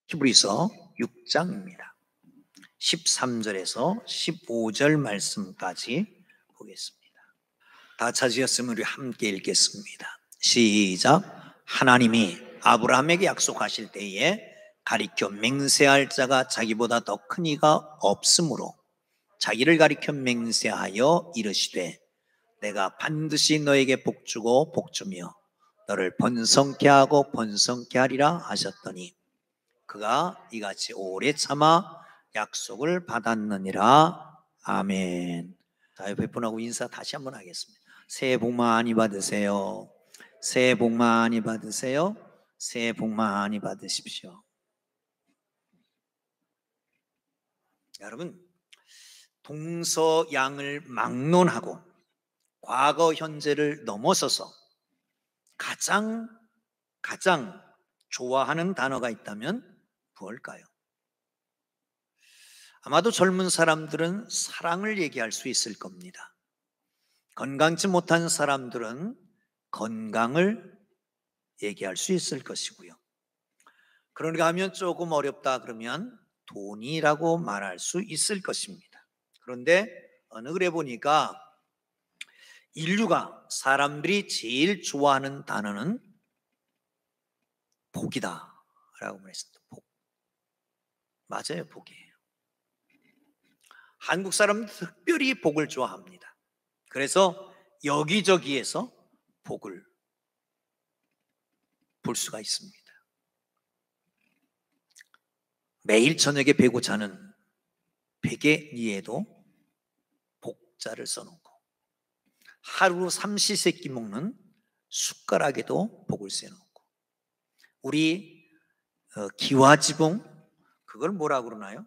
히브리서 6장입니다. 13절에서 15절 말씀까지 보겠습니다. 다 찾으셨으면 우리 함께 읽겠습니다. 시작. 하나님이 아브라함에게 약속하실 때에 가리켜 맹세할 자가 자기보다 더 큰 이가 없으므로 자기를 가리켜 맹세하여 이르시되 내가 반드시 너에게 복주고 복주며 너를 번성케 하고 번성케 하리라 하셨더니 그가 이같이 오래 참아 약속을 받았느니라. 아멘. 자, 옆에 분하고 인사 다시 한번 하겠습니다. 새해 복 많이 받으세요. 새해 복 많이 받으세요. 새해 복 많이 받으십시오. 여러분, 동서양을 막론하고 과거 현재를 넘어서서 가장 좋아하는 단어가 있다면 무엇일까요? 아마도 젊은 사람들은 사랑을 얘기할 수 있을 겁니다. 건강치 못한 사람들은 건강을 얘기할 수 있을 것이고요. 그런가 하면 조금 어렵다 그러면 돈이라고 말할 수 있을 것입니다. 그런데 어느 글에 보니까 인류가 사람들이 제일 좋아하는 단어는 복이다 라고 말했습니다. 복. 맞아요, 복이에요. 한국 사람은 특별히 복을 좋아합니다. 그래서 여기저기에서 복을 볼 수가 있습니다. 매일 저녁에 베고 자는 베개 위에도 복자를 써놓고 하루 삼시세끼 먹는 숟가락에도 복을 써놓고 우리 기와지붕 그걸 뭐라고 그러나요?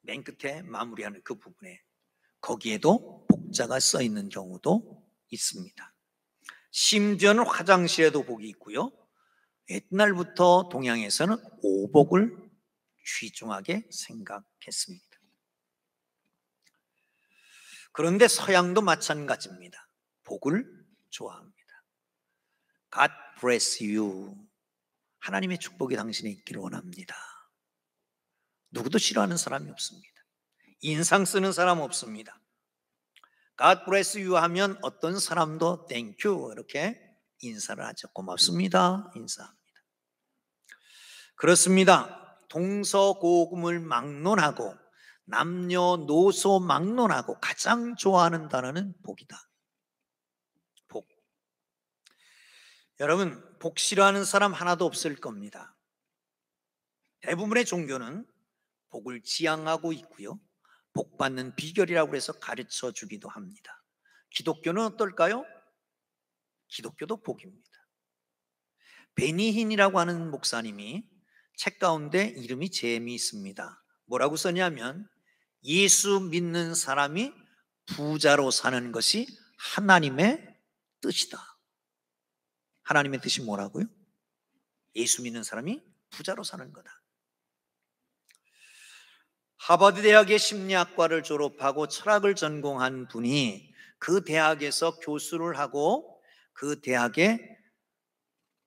맨 끝에 마무리하는 그 부분에 거기에도 복자가 써 있는 경우도 있습니다. 심지어는 화장실에도 복이 있고요. 옛날부터 동양에서는 오복을 귀중하게 생각했습니다. 그런데 서양도 마찬가지입니다. 복을 좋아합니다. God bless you. 하나님의 축복이 당신에 있기를 원합니다. 누구도 싫어하는 사람이 없습니다. 인상 쓰는 사람 없습니다. God bless you 하면 어떤 사람도 thank you 이렇게 인사를 하죠. 고맙습니다. 인사합니다. 그렇습니다. 동서고금을 막론하고 남녀노소 막론하고 가장 좋아하는 단어는 복이다. 복. 여러분, 복 싫어하는 사람 하나도 없을 겁니다. 대부분의 종교는 복을 지향하고 있고요. 복 받는 비결이라고 해서 가르쳐 주기도 합니다. 기독교는 어떨까요? 기독교도 복입니다. 베니힌이라고 하는 목사님이 책 가운데 이름이 재미있습니다. 뭐라고 썼냐면 예수 믿는 사람이 부자로 사는 것이 하나님의 뜻이다. 하나님의 뜻이 뭐라고요? 예수 믿는 사람이 부자로 사는 거다. 하버드 대학의 심리학과를 졸업하고 철학을 전공한 분이 그 대학에서 교수를 하고 그 대학에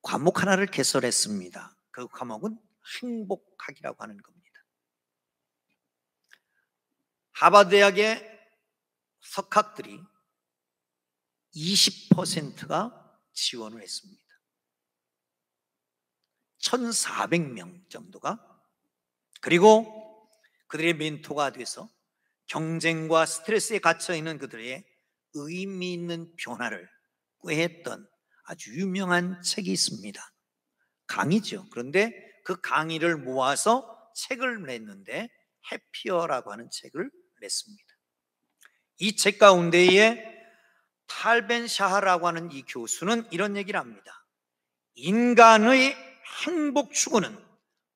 과목 하나를 개설했습니다. 그 과목은 행복학이라고 하는 겁니다. 하버드 대학의 석학들이 20%가 지원을 했습니다. 1,400명 정도가. 그리고 그들의 멘토가 돼서 경쟁과 스트레스에 갇혀있는 그들의 의미 있는 변화를 꾀했던 아주 유명한 책이 있습니다. 강의죠. 그런데 그 강의를 모아서 책을 냈는데 해피어라고 하는 책을 냈습니다. 이 책 가운데에 탈벤 샤하라고 하는 이 교수는 이런 얘기를 합니다. 인간의 행복 추구는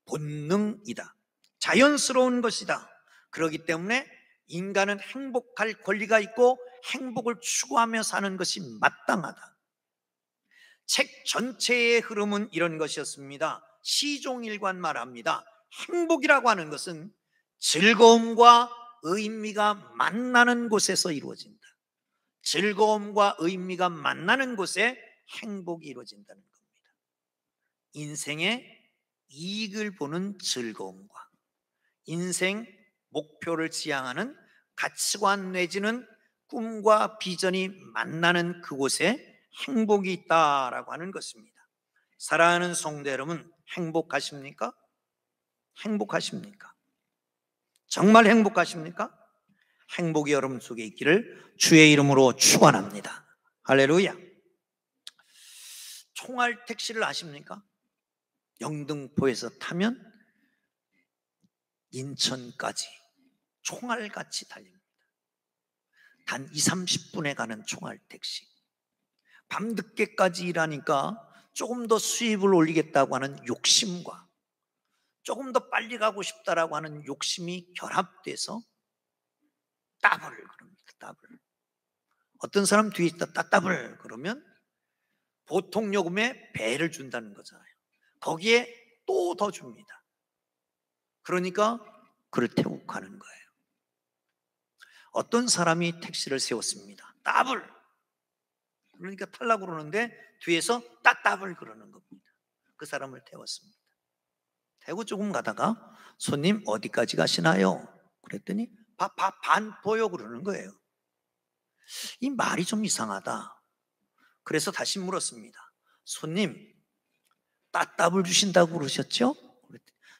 본능이다. 자연스러운 것이다. 그렇기 때문에 인간은 행복할 권리가 있고 행복을 추구하며 사는 것이 마땅하다. 책 전체의 흐름은 이런 것이었습니다. 시종일관 말합니다. 행복이라고 하는 것은 즐거움과 의미가 만나는 곳에서 이루어진다. 즐거움과 의미가 만나는 곳에 행복이 이루어진다는 겁니다. 인생의 이익을 보는 즐거움과 인생 목표를 지향하는 가치관 내지는 꿈과 비전이 만나는 그곳에 행복이 있다라고 하는 것입니다. 사랑하는 성도 여러분, 행복하십니까? 행복하십니까? 정말 행복하십니까? 행복이 여러분 속에 있기를 주의 이름으로 축원합니다. 할렐루야. 총알 택시를 아십니까? 영등포에서 타면 인천까지 총알같이 달립니다. 단 2, 30분에 가는 총알 택시. 밤늦게까지 일하니까 조금 더 수입을 올리겠다고 하는 욕심과 조금 더 빨리 가고 싶다라고 하는 욕심이 결합돼서 따블 그럽니다. 따블. 어떤 사람 뒤에 있다 따블 그러면 보통 요금에 배를 준다는 거잖아요. 거기에 또 더 줍니다. 그러니까 그를 태우고 가는 거예요. 어떤 사람이 택시를 세웠습니다. 따블. 그러니까 타려고 그러는데 뒤에서 따따블 그러는 겁니다. 그 사람을 태웠습니다. 태우고 조금 가다가 손님 어디까지 가시나요? 그랬더니 반포요 그러는 거예요. 이 말이 좀 이상하다. 그래서 다시 물었습니다. 손님 따따블 주신다고 그러셨죠?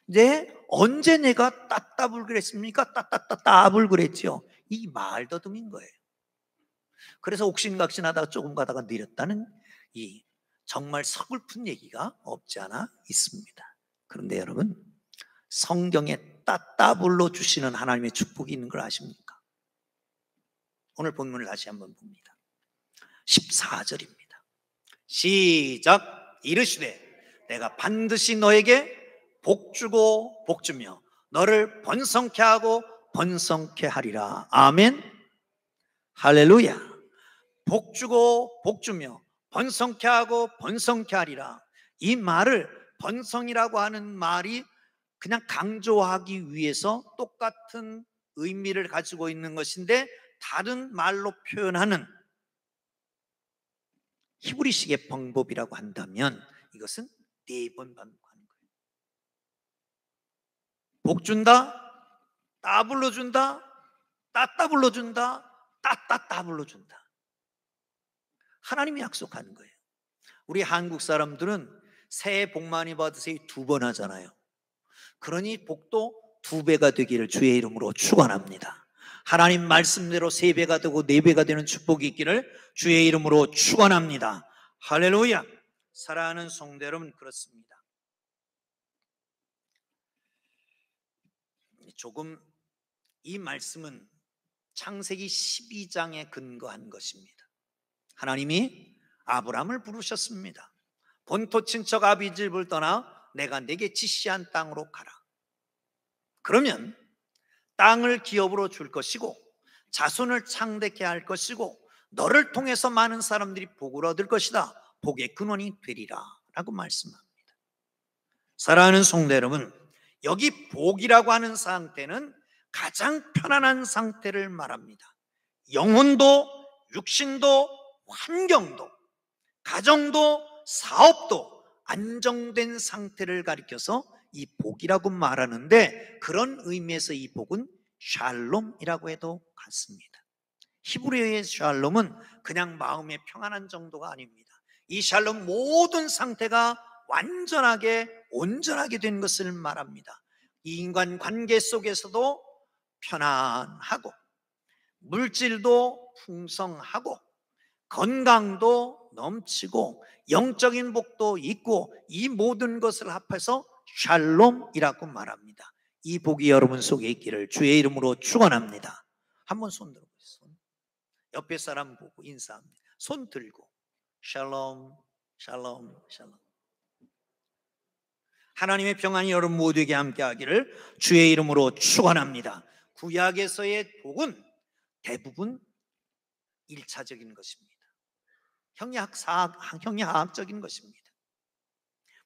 네, 언제 내가 따따블 그랬습니까? 따따블 그랬죠. 이 말더듬인 거예요. 그래서 옥신각신하다가 조금 가다가 내렸다는 이 정말 서글픈 얘기가 없지 않아 있습니다. 그런데 여러분, 성경에 따따블로 주시는 하나님의 축복이 있는 걸 아십니까? 오늘 본문을 다시 한번 봅니다. 14절입니다. 시작. 이르시되 내가 반드시 너에게 복주고 복주며 너를 번성케 하고 번성케 하리라. 아멘. 할렐루야. 복주고 복주며 번성케 하고 번성케 하리라. 이 말을 번성이라고 하는 말이 그냥 강조하기 위해서 똑같은 의미를 가지고 있는 것인데 다른 말로 표현하는 히브리식의 방법이라고 한다면 이것은 4번 반복하는 거예요. 복 준다, 따블로 준다, 따따블로 준다, 따따따블로 준다. 하나님이 약속하는 거예요. 우리 한국 사람들은 새해 복 많이 받으세요 2번 하잖아요. 그러니 복도 2배가 되기를 주의 이름으로 축원합니다. 하나님 말씀대로 3배가 되고 4배가 되는 축복이 있기를 주의 이름으로 축원합니다. 할렐루야. 사랑하는 성도 여러분, 그렇습니다. 조금 이 말씀은 창세기 12장에 근거한 것입니다. 하나님이 아브라함을 부르셨습니다. 본토 친척 아비집을 떠나 내가 내게 지시한 땅으로 가라. 그러면 땅을 기업으로 줄 것이고 자손을 창대케 할 것이고 너를 통해서 많은 사람들이 복을 얻을 것이다. 복의 근원이 되리라 라고 말씀합니다. 사랑하는 성도 여러분, 여기 복이라고 하는 상태는 가장 편안한 상태를 말합니다. 영혼도 육신도 환경도 가정도 사업도 안정된 상태를 가리켜서 이 복이라고 말하는데 그런 의미에서 이 복은 샬롬이라고 해도 같습니다. 히브리어의 샬롬은 그냥 마음의 평안한 정도가 아닙니다. 이 샬롬 모든 상태가 완전하게 온전하게 된 것을 말합니다. 이 인간 관계 속에서도 편안하고 물질도 풍성하고 건강도 넘치고 영적인 복도 있고 이 모든 것을 합해서 샬롬이라고 말합니다. 이 복이 여러분 속에 있기를 주의 이름으로 축원합니다. 한번 손 들어보세요. 손. 옆에 사람 보고 인사합니다. 손 들고 샬롬 샬롬 샬롬. 하나님의 평안이 여러분 모두에게 함께하기를 주의 이름으로 축원합니다. 구약에서의 복은 대부분 1차적인 것입니다. 형이하학적인 것입니다.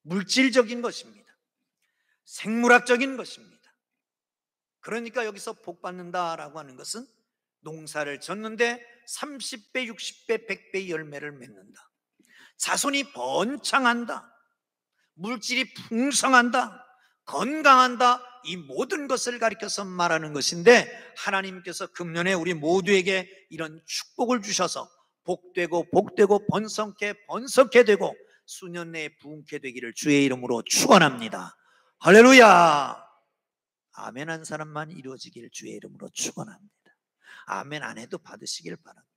물질적인 것입니다. 생물학적인 것입니다. 그러니까 여기서 복 받는다라고 하는 것은 농사를 졌는데 30배, 60배, 100배 열매를 맺는다. 자손이 번창한다. 물질이 풍성한다, 건강한다, 이 모든 것을 가리켜서 말하는 것인데, 하나님께서 금년에 우리 모두에게 이런 축복을 주셔서 복되고 복되고 번성케 번성케 되고 수년 내에 부흥케 되기를 주의 이름으로 축원합니다. 할렐루야. 아멘 한 사람만 이루어지기를 주의 이름으로 축원합니다. 아멘 안 해도 받으시길 바랍니다.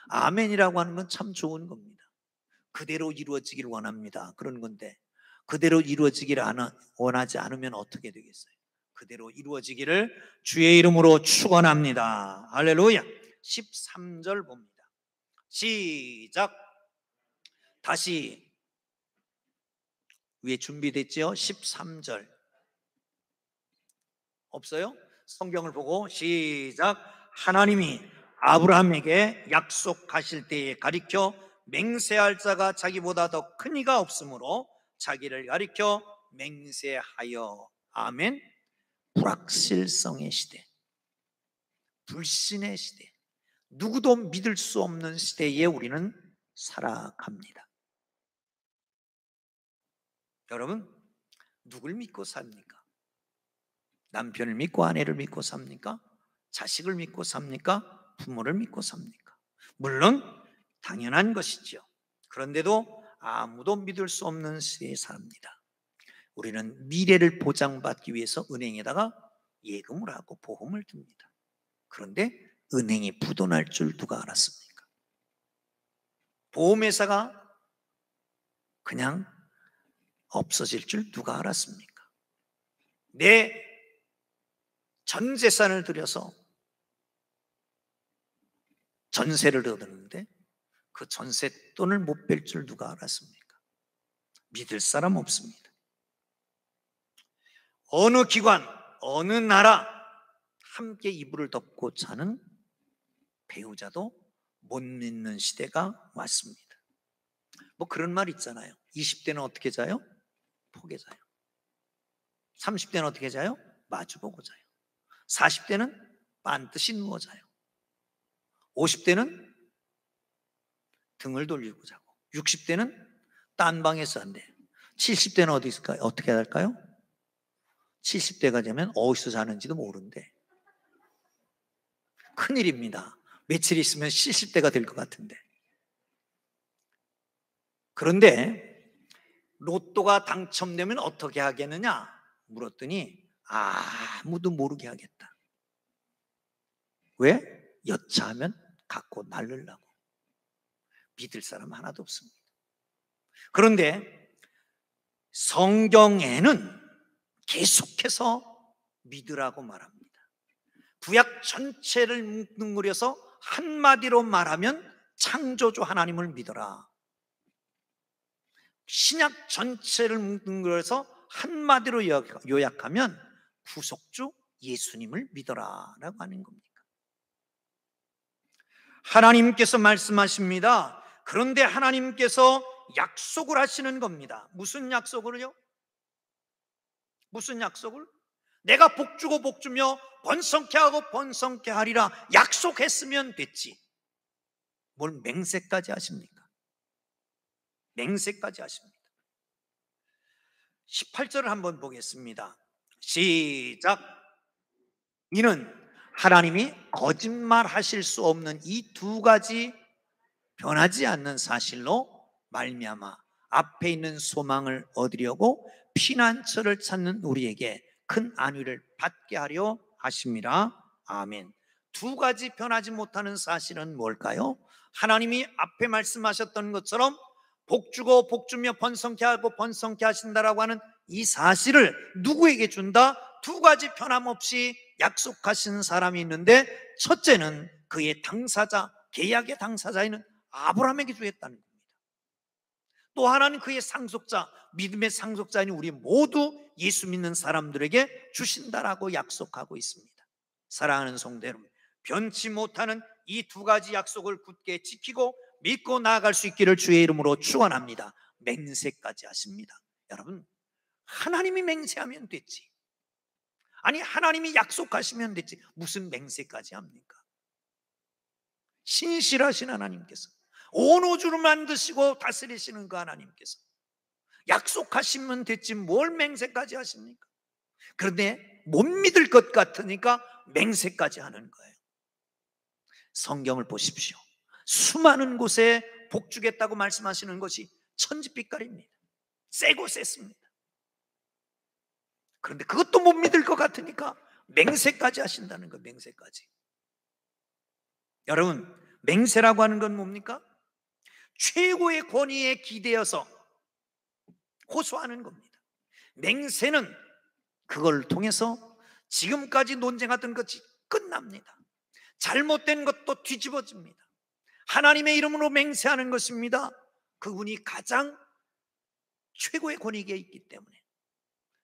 아멘이라고 하는 건 참 좋은 겁니다. 그대로 이루어지기를 원합니다. 그런 건데, 그대로 이루어지기를 원하지 않으면 어떻게 되겠어요? 그대로 이루어지기를 주의 이름으로 축원합니다. 할렐루야. 13절 봅니다. 시작. 다시 위에 준비됐죠? 13절 없어요? 성경을 보고 시작. 하나님이 아브라함에게 약속하실 때에 가리켜 맹세할 자가 자기보다 더 큰 이가 없으므로 자기를 가리켜 맹세하여. 아멘. 불확실성의 시대, 불신의 시대, 누구도 믿을 수 없는 시대에 우리는 살아갑니다. 여러분, 누굴 믿고 삽니까? 남편을 믿고 아내를 믿고 삽니까? 자식을 믿고 삽니까? 부모를 믿고 삽니까? 물론 당연한 것이죠. 그런데도 아무도 믿을 수 없는 시대에 삽니다. 우리는 미래를 보장받기 위해서 은행에다가 예금을 하고 보험을 듭니다. 그런데 은행이 부도날 줄 누가 알았습니까? 보험회사가 그냥 없어질 줄 누가 알았습니까? 내 전 재산을 들여서 전세를 얻었는데 그 전세 돈을 못 뺄 줄 누가 알았습니까? 믿을 사람 없습니다. 어느 기관, 어느 나라 함께 이불을 덮고 자는 배우자도 못 믿는 시대가 왔습니다. 뭐 그런 말 있잖아요. 20대는 어떻게 자요? 포개 자요. 30대는 어떻게 자요? 마주보고 자요. 40대는 반드시 누워 자요. 50대는 등을 돌리고 자고, 60대는 딴 방에서 한대요. 70대는 어디 있을까요? 어떻게 할까요? 70대가 되면 어디서 자는지도 모른대. 큰일입니다. 며칠 있으면 70대가 될 것 같은데. 그런데 로또가 당첨되면 어떻게 하겠느냐 물었더니 아무도 모르게 하겠다. 왜? 여차하면 갖고 날르려고. 믿을 사람 하나도 없습니다. 그런데 성경에는 계속해서 믿으라고 말합니다. 구약 전체를 뭉뚱그려서 한마디로 말하면 창조주 하나님을 믿어라. 신약 전체를 뭉뚱그려서 한마디로 요약하면 구속주 예수님을 믿어라 라고 하는 겁니다. 하나님께서 말씀하십니다. 그런데 하나님께서 약속을 하시는 겁니다. 무슨 약속을요? 무슨 약속을? 내가 복주고 복주며 번성케 하고 번성케 하리라 약속했으면 됐지. 뭘 맹세까지 하십니까? 맹세까지 하십니다. 18절을 한번 보겠습니다. 시작. 이는 하나님이 거짓말하실 수 없는 이 두 가지 변하지 않는 사실로 말미암아 앞에 있는 소망을 얻으려고 피난처를 찾는 우리에게 큰 안위를 받게 하려 하심이라. 아멘. 두 가지 변하지 못하는 사실은 뭘까요? 하나님이 앞에 말씀하셨던 것처럼 복주고 복주며 번성케 하고 번성케 하신다라고 하는 이 사실을 누구에게 준다? 두 가지 변함없이 약속하신 사람이 있는데, 첫째는 그의 당사자, 계약의 당사자인 아브라함에게 주겠다는 겁니다. 또 하나는 그의 상속자, 믿음의 상속자인 우리 모두 예수 믿는 사람들에게 주신다라고 약속하고 있습니다. 사랑하는 성도 여러분, 변치 못하는 이 두 가지 약속을 굳게 지키고 믿고 나아갈 수 있기를 주의 이름으로 축원합니다. 맹세까지 하십니다. 여러분, 하나님이 맹세하면 됐지. 아니, 하나님이 약속하시면 됐지. 무슨 맹세까지 합니까? 신실하신 하나님께서, 온 우주를 만드시고 다스리시는 그 하나님께서 약속하시면 됐지 뭘 맹세까지 하십니까? 그런데 못 믿을 것 같으니까 맹세까지 하는 거예요. 성경을 보십시오. 수많은 곳에 복 주겠다고 말씀하시는 것이 천지빛깔입니다. 세고 셌습니다. 그런데 그것도 못 믿을 것 같으니까 맹세까지 하신다는 거예요. 맹세까지. 여러분, 맹세라고 하는 건 뭡니까? 최고의 권위에 기대어서 호소하는 겁니다. 맹세는 그걸 통해서 지금까지 논쟁하던 것이 끝납니다. 잘못된 것도 뒤집어집니다. 하나님의 이름으로 맹세하는 것입니다. 그분이 가장 최고의 권위에 있기 때문에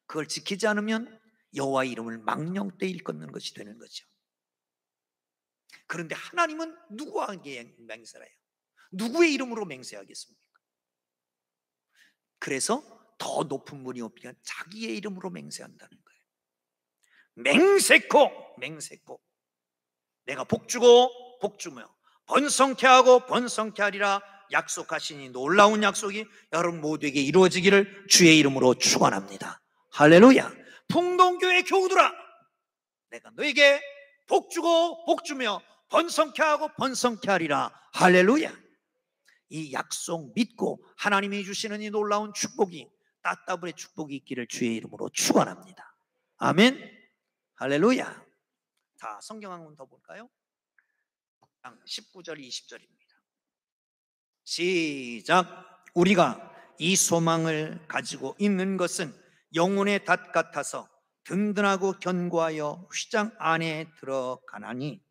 그걸 지키지 않으면 여호와의 이름을 망령되이 일컫는 것이 되는 거죠. 그런데 하나님은 누구에게 맹세를 해요? 누구의 이름으로 맹세하겠습니까? 그래서 더 높은 분이 없으니까 자기의 이름으로 맹세한다는 거예요. 맹세코 내가 복주고 복주며 번성케 하고 번성케 하리라 약속하시니 놀라운 약속이 여러분 모두에게 이루어지기를 주의 이름으로 축원합니다. 할렐루야. 풍동교회 교우들아, 내가 너에게 복주고 복주며 번성케 하고 번성케 하리라. 할렐루야. 이 약속 믿고 하나님이 주시는 이 놀라운 축복이 따따블의 축복이 있기를 주의 이름으로 축원합니다. 아멘. 할렐루야. 자, 성경 한 번 더 볼까요? 19절 20절입니다. 시작. 우리가 이 소망을 가지고 있는 것은 영혼의 닷 같아서 든든하고 견고하여 휘장 안에 들어가나니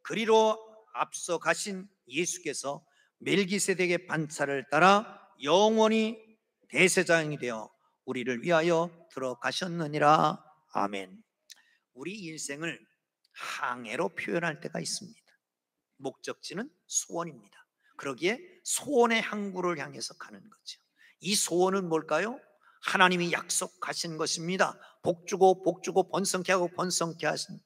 그리로 앞서 가신 예수께서 멜기세덱의 반차를 따라 영원히 대제사장이 되어 우리를 위하여 들어가셨느니라. 아멘. 우리 인생을 항해로 표현할 때가 있습니다. 목적지는 소원입니다. 그러기에 소원의 항구를 향해서 가는 거죠. 이 소원은 뭘까요? 하나님이 약속하신 것입니다. 복주고 복주고 번성케 하고 번성케 하신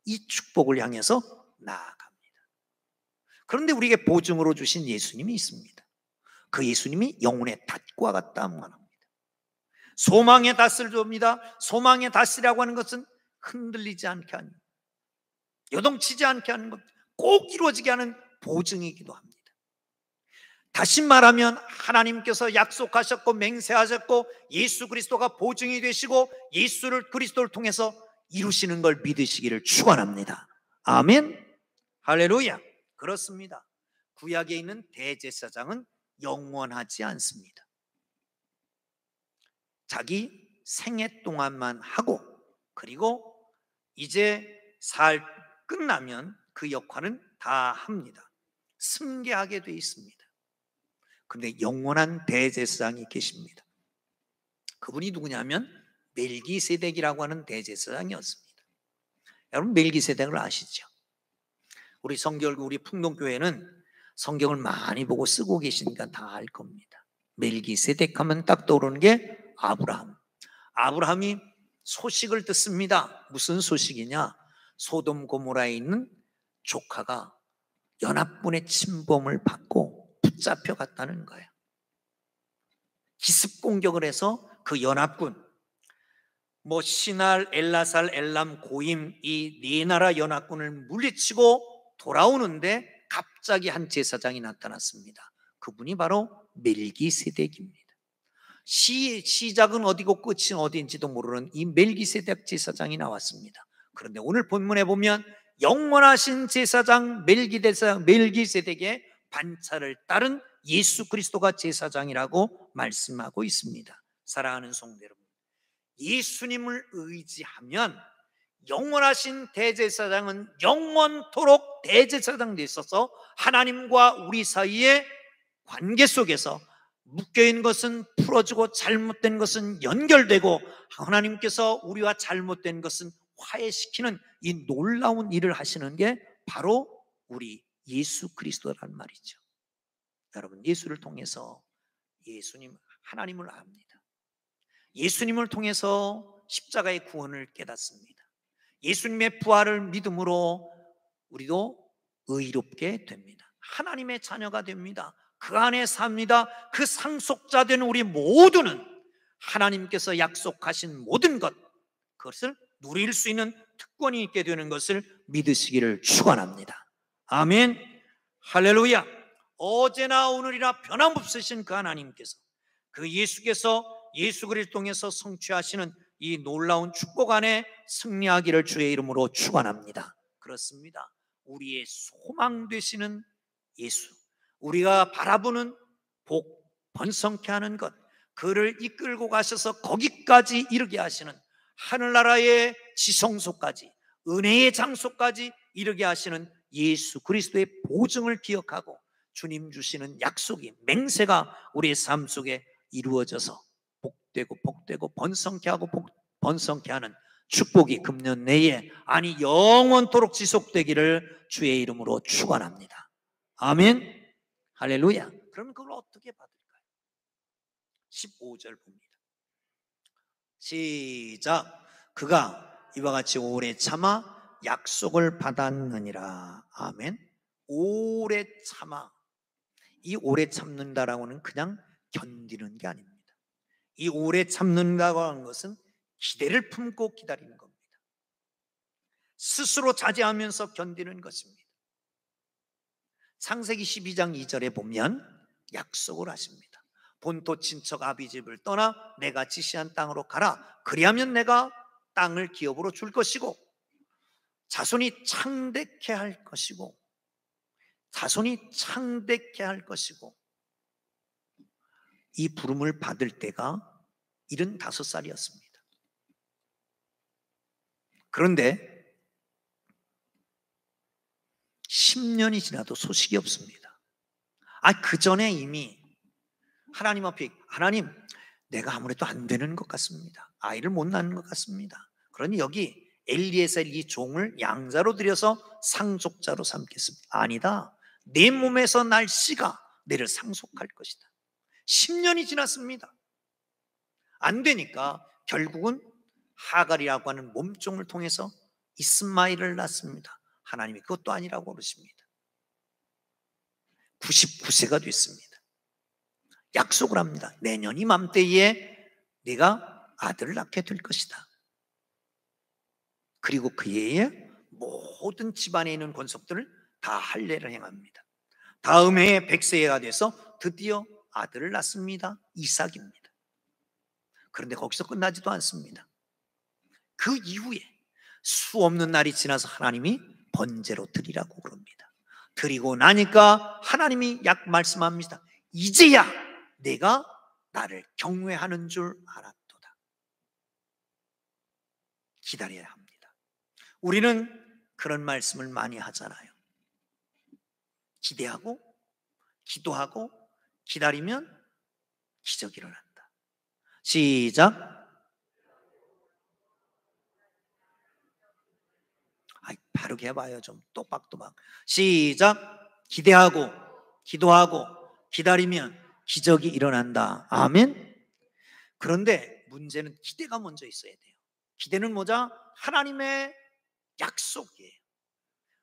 이 축복을 향해서 나아갑니다. 그런데 우리에게 보증으로 주신 예수님이 있습니다. 그 예수님이 영혼의 닷과 같다 말합니다. 소망의 닷을 줍니다. 소망의 닷이라고 하는 것은 흔들리지 않게 하는, 요동치지 않게 하는 것, 꼭 이루어지게 하는 보증이기도 합니다. 다시 말하면 하나님께서 약속하셨고 맹세하셨고 예수 그리스도가 보증이 되시고 예수를 그리스도를 통해서 이루시는 걸 믿으시기를 축원합니다. 아멘. 할렐루야. 그렇습니다. 구약에 있는 대제사장은 영원하지 않습니다. 자기 생애 동안만 하고 그리고 이제 살 끝나면 그 역할은 다 합니다. 승계하게 돼 있습니다. 그런데 영원한 대제사장이 계십니다. 그분이 누구냐면 멜기세덱이라고 하는 대제사장이었습니다. 여러분 멜기세덱을 아시죠? 우리 성결교 우리 풍동교회는 성경을 많이 보고 쓰고 계시니까 다 알 겁니다. 멜기세덱 하면 딱 떠오르는 게 아브라함. 아브라함이 소식을 듣습니다. 무슨 소식이냐? 소돔 고모라에 있는 조카가 연합군의 침범을 받고 붙잡혀 갔다는 거예요. 기습 공격을 해서 그 연합군 시날, 엘라살, 엘람, 고임 이 네 나라 연합군을 물리치고 돌아오는데 갑자기 한 제사장이 나타났습니다. 그분이 바로 멜기세덱입니다. 시작은 어디고 끝은 어디인지도 모르는 이 멜기세덱 제사장이 나왔습니다. 그런데 오늘 본문에 보면 영원하신 제사장 멜기세덱의 반차를 따른 예수 그리스도가 제사장이라고 말씀하고 있습니다. 사랑하는 성도 여러분, 예수님을 의지하면 영원하신 대제사장은 영원토록 대제사장 돼 있어서 하나님과 우리 사이의 관계 속에서 묶여있는 것은 풀어지고 잘못된 것은 연결되고 하나님께서 우리와 잘못된 것은 화해시키는 이 놀라운 일을 하시는 게 바로 우리 예수 그리스도란 말이죠. 여러분 예수를 통해서 예수님 하나님을 압니다. 예수님을 통해서 십자가의 구원을 깨닫습니다. 예수님의 부활을 믿음으로 우리도 의롭게 됩니다. 하나님의 자녀가 됩니다. 그 안에 삽니다. 그 상속자 된 우리 모두는 하나님께서 약속하신 모든 것, 그것을 누릴 수 있는 특권이 있게 되는 것을 믿으시기를 축원합니다. 아멘. 할렐루야. 어제나 오늘이나 변함없으신 그 하나님께서, 그 예수께서 예수 그리스도를 통해서 성취하시는 이 놀라운 축복 안에 승리하기를 주의 이름으로 축원합니다. 그렇습니다. 우리의 소망 되시는 예수, 우리가 바라보는 복, 번성케 하는 것, 그를 이끌고 가셔서 거기까지 이르게 하시는, 하늘나라의 지성소까지, 은혜의 장소까지 이르게 하시는 예수 그리스도의 보증을 기억하고 주님 주시는 약속이, 맹세가 우리의 삶 속에 이루어져서 복되고 번성케 하고 번성케 하는 축복이 금년 내에, 아니 영원토록 지속되기를 주의 이름으로 축원합니다. 아멘. 할렐루야. 그럼 그걸 어떻게 받을까요? 15절 봅니다. 시작. 그가 이와 같이 오래 참아 약속을 받았느니라. 아멘. 오래 참아. 이 오래 참는다라고는 그냥 견디는 게 아닙니다. 이 오래 참는다고 하는 것은 기대를 품고 기다리는 겁니다. 스스로 자제하면서 견디는 것입니다. 창세기 12장 2절에 보면 약속을 하십니다. 본토 친척 아비집을 떠나 내가 지시한 땅으로 가라. 그리하면 내가 땅을 기업으로 줄 것이고 자손이 창대케 할 것이고, 자손이 창대케 할 것이고, 이 부름을 받을 때가 75살이었습니다. 그런데 10년이 지나도 소식이 없습니다. 그 전에 이미 하나님 앞에, 하나님, 내가 아무래도 안 되는 것 같습니다. 아이를 못 낳는 것 같습니다. 그러니 여기 엘리에셀 이 종을 양자로 들여서 상속자로 삼겠습니다. 아니다. 내 몸에서 날 씨가 내를 상속할 것이다. 10년이 지났습니다. 안 되니까 결국은 하갈이라고 하는 몸종을 통해서 이스마엘을 낳습니다. 하나님이 그것도 아니라고 그러십니다. 99세가 됐습니다. 약속을 합니다. 내년 이맘때에 네가 아들을 낳게 될 것이다. 그리고 그 해에 모든 집안에 있는 권속들을 다 할례를 행합니다. 다음 해에 100세가 돼서 드디어 아들을 낳습니다. 이삭입니다. 그런데 거기서 끝나지도 않습니다. 그 이후에 수 없는 날이 지나서 하나님이 번제로 드리라고 그럽니다. 드리고 나니까 하나님이 약 말씀합니다. 이제야 내가 나를 경외하는 줄 알았도다. 기다려야 합니다. 우리는 그런 말씀을 많이 하잖아요. 기대하고 기도하고 기다리면 기적이 일어난다. 시작. 바르게 해봐요. 좀 똑박똑박. 시작. 기대하고 기도하고 기다리면 기적이 일어난다. 아멘. 그런데 문제는 기대가 먼저 있어야 돼요. 기대는 뭐죠? 하나님의 약속이에요.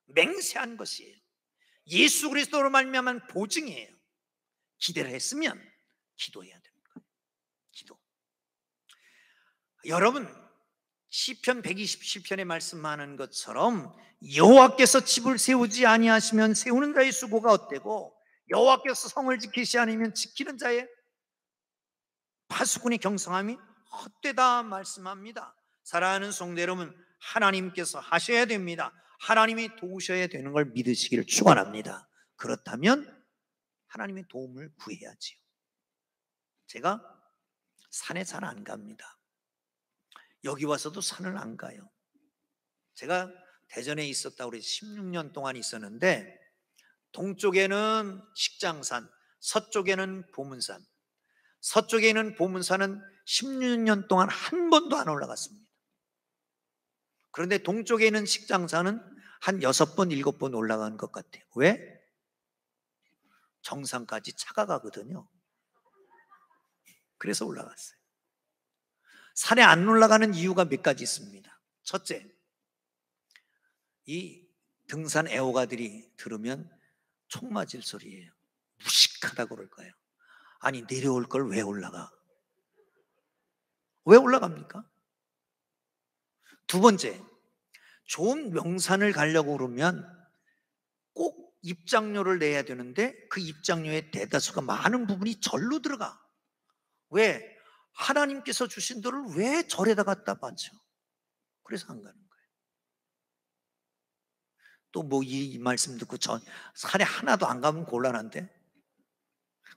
맹세한 것이에요. 예수 그리스도로 말미암은 보증이에요. 기대를 했으면 기도해야 되는 거예요. 기도. 여러분, 시편 127편에 말씀하는 것처럼 여호와께서 집을 세우지 아니하시면 세우는 자의 수고가 헛되고 여호와께서 성을 지키시 아니면 지키는 자의 파수꾼의 경성함이 헛되다 말씀합니다. 사랑하는 성도 여러분, 하나님께서 하셔야 됩니다. 하나님이 도우셔야 되는 걸 믿으시기를 축원합니다. 그렇다면 하나님의 도움을 구해야지요. 제가 산에 잘 안 갑니다. 여기 와서도 산을 안 가요. 제가 대전에 있었다 그래서 16년 동안 있었는데 동쪽에는 식장산, 서쪽에는 보문산. 서쪽에 있는 보문산은 16년 동안 한 번도 안 올라갔습니다. 그런데 동쪽에 있는 식장산은 한 6번, 7번 올라간 것 같아요. 왜? 정상까지 차가 가거든요. 그래서 올라갔어요. 산에 안 올라가는 이유가 몇 가지 있습니다. 첫째, 이 등산 애호가들이 들으면 총 맞을 소리예요. 무식하다고 그럴 거예요. 아니 내려올 걸 왜 올라가? 왜 올라갑니까? 두 번째, 좋은 명산을 가려고 그러면 꼭 입장료를 내야 되는데 그 입장료의 대다수가 많은 부분이 절로 들어가. 왜? 하나님께서 주신 돈을 왜 절에다 갖다 바쳐? 그래서 안 가는 거예요. 또 뭐 이 말씀 듣고 산에 하나도 안 가면 곤란한데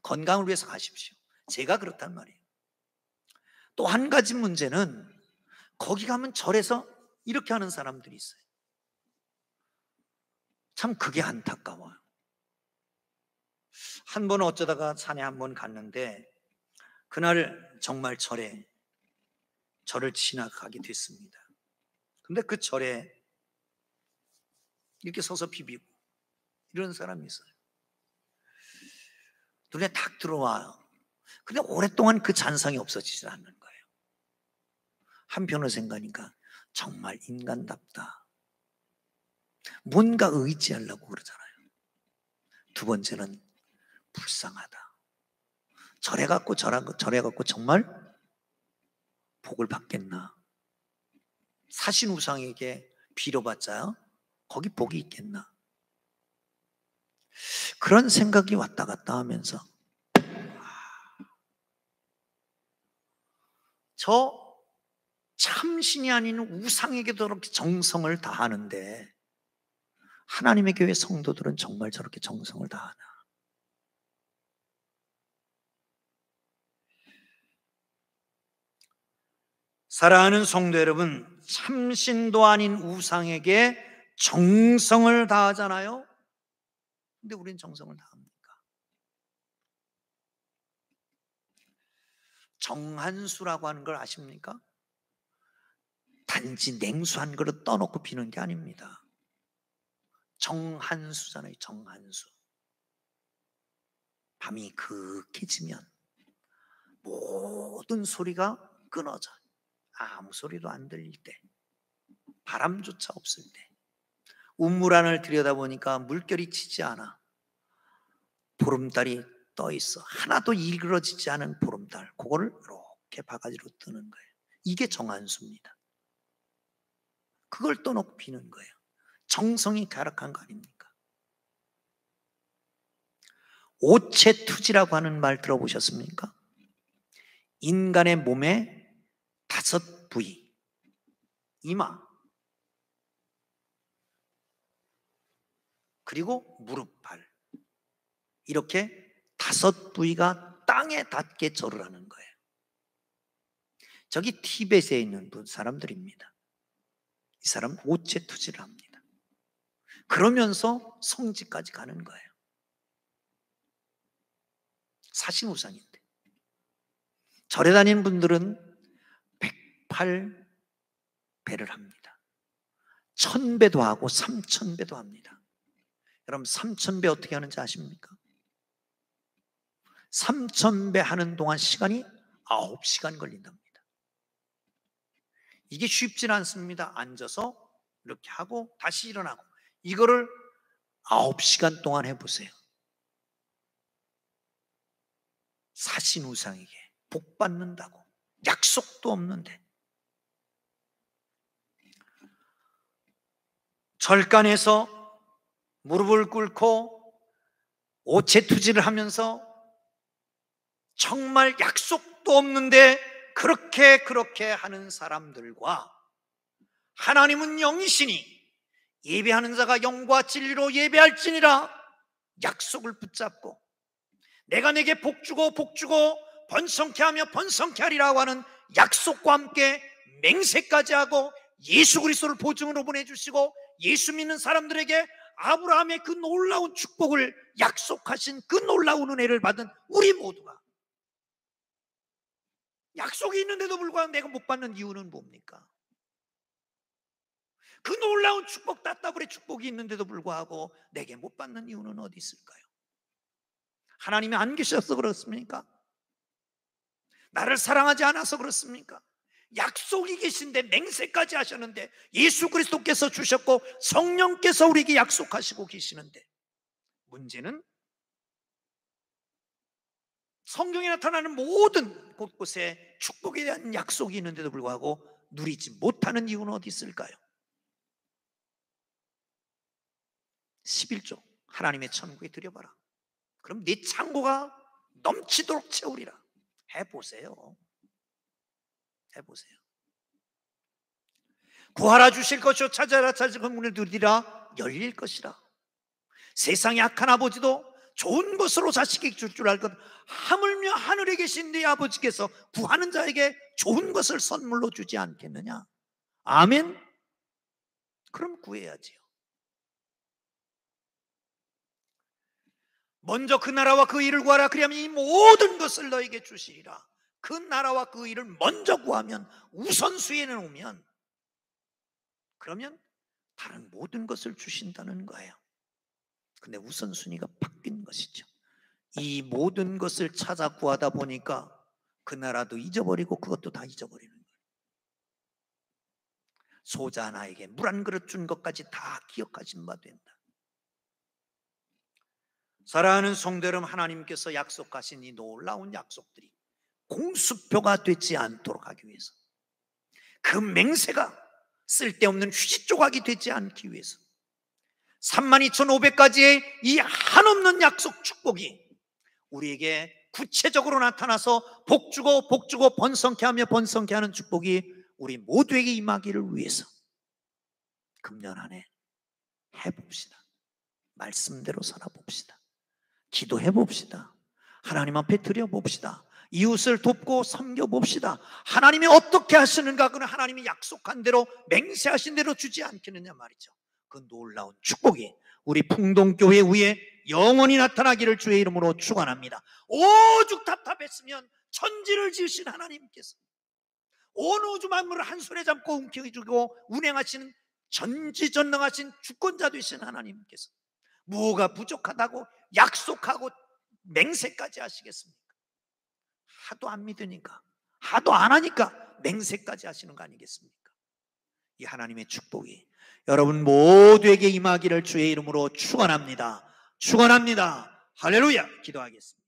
건강을 위해서 가십시오. 제가 그렇단 말이에요. 또 한 가지 문제는 거기 가면 절에서 이렇게 하는 사람들이 있어요. 참 그게 안타까워요. 한 번 어쩌다가 산에 한 번 갔는데 그날 정말 절을 지나가게 됐습니다. 근데 그 절에 이렇게 서서 비비고 이런 사람이 있어요. 눈에 탁 들어와요. 근데 오랫동안 그 잔상이 없어지지 않는 거예요. 한편으로 생각하니까 정말 인간답다. 뭔가 의지하려고 그러잖아요. 두 번째는 불쌍하다. 절에 갖고 정말 복을 받겠나? 사신 우상에게 빌어봤자요? 거기 복이 있겠나? 그런 생각이 왔다 갔다 하면서 저 참신이 아닌 우상에게도 그렇게 정성을 다하는데 하나님의 교회 성도들은 정말 저렇게 정성을 다하나? 사랑하는 성도 여러분, 참신도 아닌 우상에게 정성을 다하잖아요. 근데 우리는 정성을 다합니까? 정한수라고 하는 걸 아십니까? 단지 냉수 한 그릇 떠놓고 비는 게 아닙니다. 정한수잖아요. 정한수. 밤이 그윽해지면 모든 소리가 끊어져요. 아무 소리도 안 들릴 때, 바람조차 없을 때, 우물안을 들여다보니까 물결이 치지 않아. 보름달이 떠 있어. 하나도 일그러지지 않은 보름달. 그거를 이렇게 바가지로 뜨는 거예요. 이게 정한수입니다. 그걸 떠놓고 비는 거예요. 정성이 가득한 거 아닙니까? 오체투지라고 하는 말 들어보셨습니까? 인간의 몸에 5부위, 이마, 그리고 무릎, 발, 이렇게 5부위가 땅에 닿게 절을 하는 거예요. 저기 티벳에 있는 사람들입니다. 이 사람은 오체투지를 합니다. 그러면서 성지까지 가는 거예요. 사신우상인데. 절에 다니는 분들은 108배를 합니다. 1000배도 하고 3000배도 합니다. 여러분 3000배 어떻게 하는지 아십니까? 3000배 하는 동안 시간이 9시간 걸린답니다. 이게 쉽진 않습니다. 앉아서 이렇게 하고 다시 일어나고, 이거를 9시간 동안 해보세요. 사신우상에게 복 받는다고 약속도 없는데, 절간에서 무릎을 꿇고 오체투지를 하면서 정말 약속도 없는데 그렇게 하는 사람들과, 하나님은 영이시니 예배하는 자가 영과 진리로 예배할지니라 약속을 붙잡고, 내가 내게 복주고 번성케 하며 번성케 하리라고 하는 약속과 함께 맹세까지 하고 예수 그리스도를 보증으로 보내주시고 예수 믿는 사람들에게 아브라함의 그 놀라운 축복을 약속하신 그 놀라운 은혜를 받은 우리 모두가, 약속이 있는데도 불구하고 내가 못 받는 이유는 뭡니까? 그 놀라운 축복, 따따블의 축복이 있는데도 불구하고 내게 못 받는 이유는 어디 있을까요? 하나님이 안 계셔서 그렇습니까? 나를 사랑하지 않아서 그렇습니까? 약속이 계신데, 맹세까지 하셨는데, 예수 그리스도께서 주셨고 성령께서 우리에게 약속하시고 계시는데, 문제는 성경에 나타나는 모든 곳곳에 축복에 대한 약속이 있는데도 불구하고 누리지 못하는 이유는 어디 있을까요? 11조 하나님의 천국에 들여봐라. 그럼 네 창고가 넘치도록 채우리라. 해보세요. 해보세요. 구하라 주실 것이요 찾아라 찾으라 문을 두드리라 열릴 것이라. 세상의 악한 아버지도 좋은 것으로 자식에게 줄 줄 알거든 하물며 하늘에 계신 네 아버지께서 구하는 자에게 좋은 것을 선물로 주지 않겠느냐. 아멘. 그럼 구해야지요. 먼저 그 나라와 그 일을 구하라. 그리하면 이 모든 것을 너에게 주시리라. 그 나라와 그 일을 먼저 구하면, 우선순위에 놓으면, 그러면 다른 모든 것을 주신다는 거예요. 근데 우선순위가 바뀐 것이죠. 이 모든 것을 찾아 구하다 보니까 그 나라도 잊어버리고 그것도 다 잊어버리는 거예요. 소자 하나에게 물 한 그릇 준 것까지 다 기억하신 바 된다. 사랑하는 성도 여러분, 하나님께서 약속하신 이 놀라운 약속들이 공수표가 되지 않도록 하기 위해서, 그 맹세가 쓸데없는 휴지 조각이 되지 않기 위해서 32,500가지의 이 한없는 약속 축복이 우리에게 구체적으로 나타나서 복주고 복주고 번성케 하며 번성케 하는 축복이 우리 모두에게 임하기를 위해서 금년 한 해 해봅시다. 말씀대로 살아봅시다. 기도해봅시다. 하나님 앞에 드려봅시다. 이웃을 돕고 섬겨봅시다. 하나님이 어떻게 하시는가, 그는 하나님이 약속한 대로 맹세하신 대로 주지 않겠느냐 말이죠. 그 놀라운 축복이 우리 풍동교회 위에 영원히 나타나기를 주의 이름으로 축원합니다. 오죽 답답했으면 천지를 지으신 하나님께서 온 우주 만물을 한 손에 잡고 움켜쥐고 운행하시는 전지전능하신 주권자 되신 하나님께서 뭐가 부족하다고 약속하고 맹세까지 하시겠습니까? 하도 안 믿으니까, 하도 안 하니까 맹세까지 하시는 거 아니겠습니까? 이 하나님의 축복이 여러분 모두에게 임하기를 주의 이름으로 축원합니다. 축원합니다. 할렐루야. 기도하겠습니다.